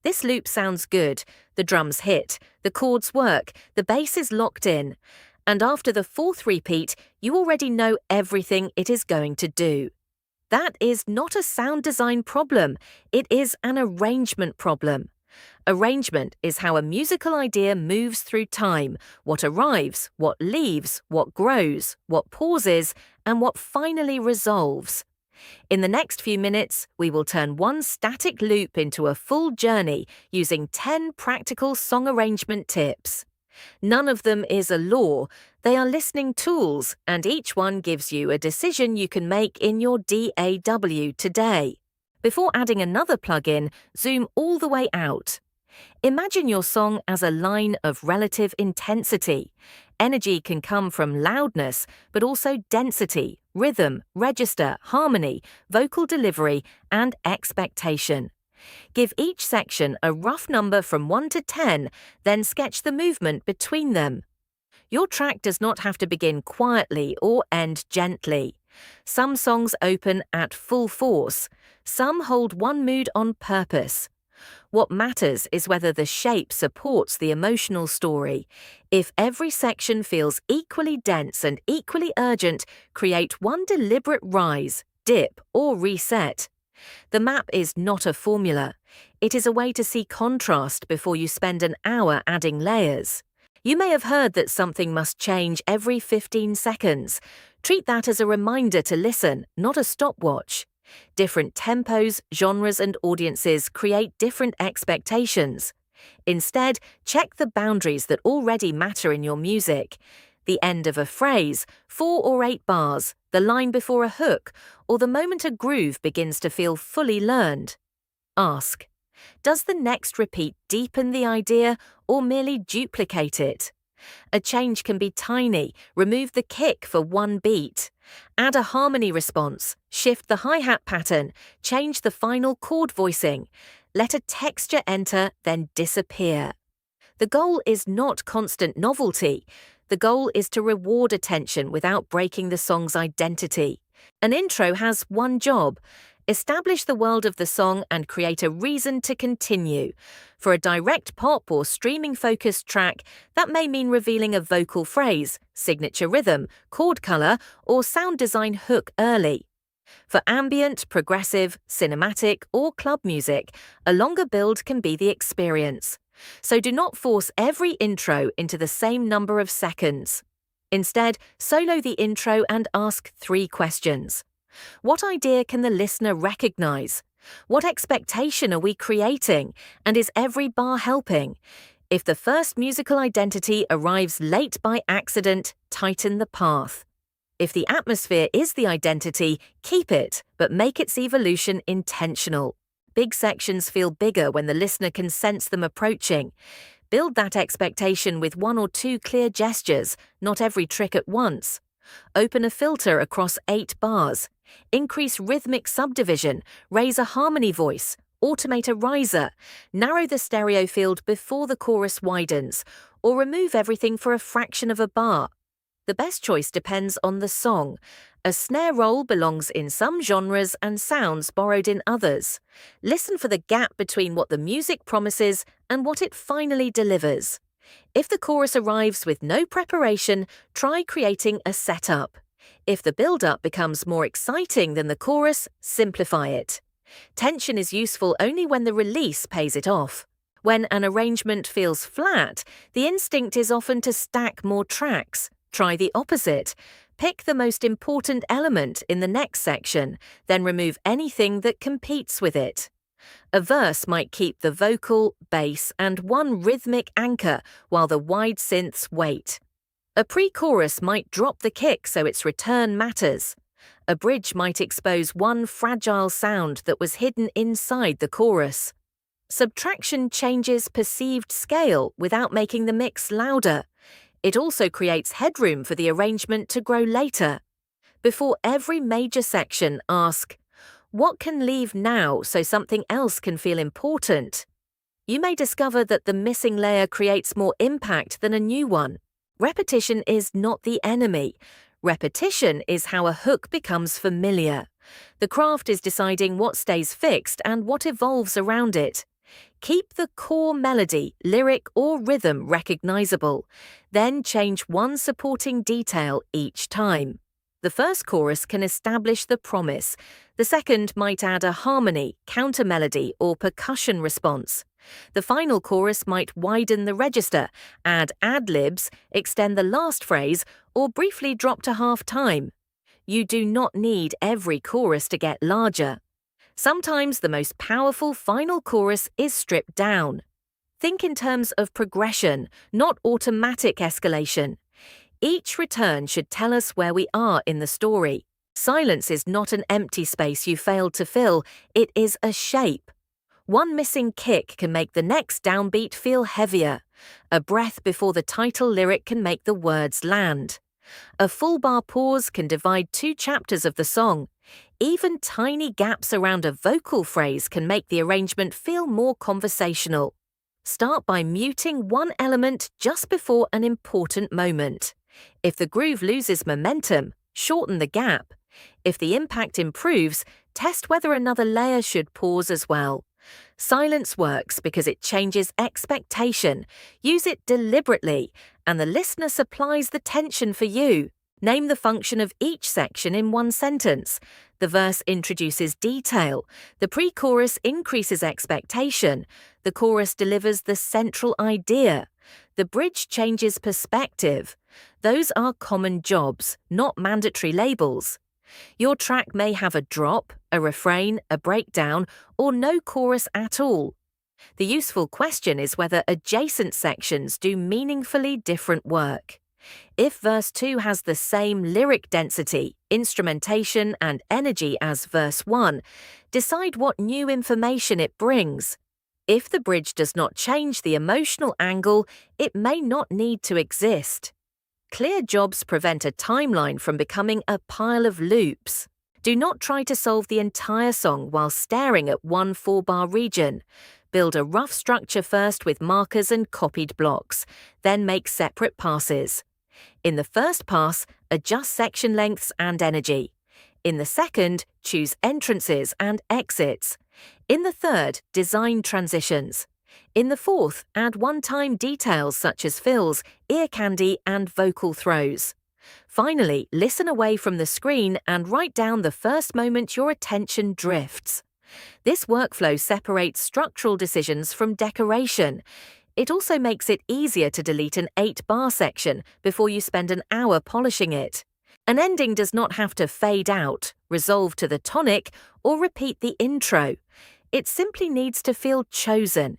This loop sounds good, the drums hit, the chords work, the bass is locked in, and after the fourth repeat, you already know everything it is going to do. That is not a sound design problem, it is an arrangement problem. Arrangement is how a musical idea moves through time, what arrives, what leaves, what grows, what pauses, and what finally resolves. In the next few minutes, we will turn one static loop into a full journey using 10 practical song arrangement tips. None of them is a law, they are listening tools, and each one gives you a decision you can make in your DAW today. Before adding another plugin, zoom all the way out. Imagine your song as a line of relative intensity. Energy can come from loudness, but also density, rhythm, register, harmony, vocal delivery, and expectation. Give each section a rough number from 1 to 10, then sketch the movement between them. Your track does not have to begin quietly or end gently. Some songs open at full force. Some hold one mood on purpose. What matters is whether the shape supports the emotional story. If every section feels equally dense and equally urgent, create one deliberate rise, dip, or reset. The map is not a formula. It is a way to see contrast before you spend an hour adding layers. You may have heard that something must change every 15 seconds. Treat that as a reminder to listen, not a stopwatch. Different tempos, genres, and audiences create different expectations. Instead, check the boundaries that already matter in your music. The end of a phrase, 4 or 8 bars, the line before a hook, or the moment a groove begins to feel fully learned. Ask, does the next repeat deepen the idea or merely duplicate it? A change can be tiny, remove the kick for one beat. Add a harmony response, shift the hi-hat pattern, change the final chord voicing. Let a texture enter, then disappear. The goal is not constant novelty. The goal is to reward attention without breaking the song's identity. An intro has one job: establish the world of the song and create a reason to continue. For a direct pop or streaming-focused track, that may mean revealing a vocal phrase, signature rhythm, chord color, or sound design hook early. For ambient, progressive, cinematic, or club music, a longer build can be the experience. So do not force every intro into the same number of seconds. Instead, solo the intro and ask 3 questions. What idea can the listener recognize? What expectation are we creating? And is every bar helping? If the first musical identity arrives late by accident, tighten the path. If the atmosphere is the identity, keep it, but make its evolution intentional. Big sections feel bigger when the listener can sense them approaching. Build that expectation with 1 or 2 clear gestures, not every trick at once. Open a filter across 8 bars. Increase rhythmic subdivision, raise a harmony voice, automate a riser, narrow the stereo field before the chorus widens, or remove everything for a fraction of a bar. The best choice depends on the song. A snare roll belongs in some genres and sounds borrowed in others. Listen for the gap between what the music promises and what it finally delivers. If the chorus arrives with no preparation, try creating a setup. If the build-up becomes more exciting than the chorus, simplify it. Tension is useful only when the release pays it off. When an arrangement feels flat, the instinct is often to stack more tracks. Try the opposite. Pick the most important element in the next section, then remove anything that competes with it. A verse might keep the vocal, bass, and one rhythmic anchor while the wide synths wait. A pre-chorus might drop the kick so its return matters. A bridge might expose one fragile sound that was hidden inside the chorus. Subtraction changes perceived scale without making the mix louder. It also creates headroom for the arrangement to grow later. Before every major section, ask, what can leave now so something else can feel important? You may discover that the missing layer creates more impact than a new one. Repetition is not the enemy. Repetition is how a hook becomes familiar. The craft is deciding what stays fixed and what evolves around it. Keep the core melody, lyric, or rhythm recognizable. Then change one supporting detail each time. The first chorus can establish the promise. The second might add a harmony, counter melody, or percussion response. The final chorus might widen the register, add ad-libs, extend the last phrase, or briefly drop to half-time. You do not need every chorus to get larger. Sometimes the most powerful final chorus is stripped down. Think in terms of progression, not automatic escalation. Each return should tell us where we are in the story. Silence is not an empty space you failed to fill, it is a shape. One missing kick can make the next downbeat feel heavier. A breath before the title lyric can make the words land. A full bar pause can divide two chapters of the song. Even tiny gaps around a vocal phrase can make the arrangement feel more conversational. Start by muting one element just before an important moment. If the groove loses momentum, shorten the gap. If the impact improves, test whether another layer should pause as well. Silence works because it changes expectation. Use it deliberately, and the listener supplies the tension for you. Name the function of each section in one sentence. The verse introduces detail. The pre-chorus increases expectation. The chorus delivers the central idea. The bridge changes perspective. Those are common jobs, not mandatory labels. Your track may have a drop, a refrain, a breakdown, or no chorus at all. The useful question is whether adjacent sections do meaningfully different work. If verse 2 has the same lyric density, instrumentation, and energy as verse 1, decide what new information it brings. If the bridge does not change the emotional angle, it may not need to exist. Clear jobs prevent a timeline from becoming a pile of loops. Do not try to solve the entire song while staring at one 4-bar region. Build a rough structure first with markers and copied blocks, then make separate passes. In the first pass, adjust section lengths and energy. In the second, choose entrances and exits. In the third, design transitions. In the fourth, add one-time details such as fills, ear candy, and vocal throws. Finally, listen away from the screen and write down the first moment your attention drifts. This workflow separates structural decisions from decoration. It also makes it easier to delete an 8-bar section before you spend an hour polishing it. An ending does not have to fade out, resolve to the tonic, or repeat the intro. It simply needs to feel chosen.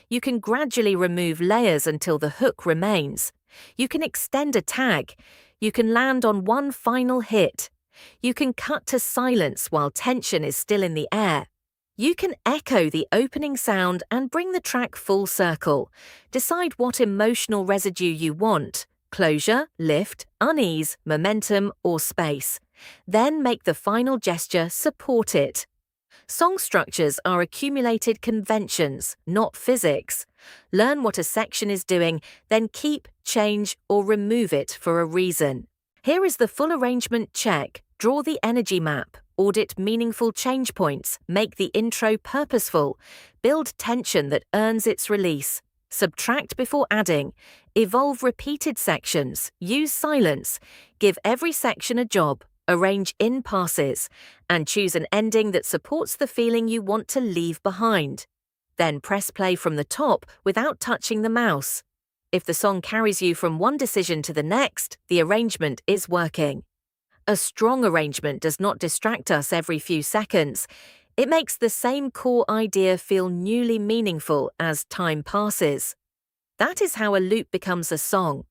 You can gradually remove layers until the hook remains. You can extend a tag. You can land on one final hit. You can cut to silence while tension is still in the air. You can echo the opening sound and bring the track full circle. Decide what emotional residue you want: closure, lift, unease, momentum, or space. Then make the final gesture support it. Song structures are accumulated conventions, not physics. Learn what a section is doing, then keep, change, or remove it for a reason. Here is the full arrangement check. Draw the energy map. Audit meaningful change points. Make the intro purposeful. Build tension that earns its release. Subtract before adding. Evolve repeated sections. Use silence. Give every section a job. Arrange in passes. And choose an ending that supports the feeling you want to leave behind. Then press play from the top without touching the mouse. If the song carries you from one decision to the next, the arrangement is working. A strong arrangement does not distract us every few seconds. It makes the same core idea feel newly meaningful as time passes. That is how a loop becomes a song.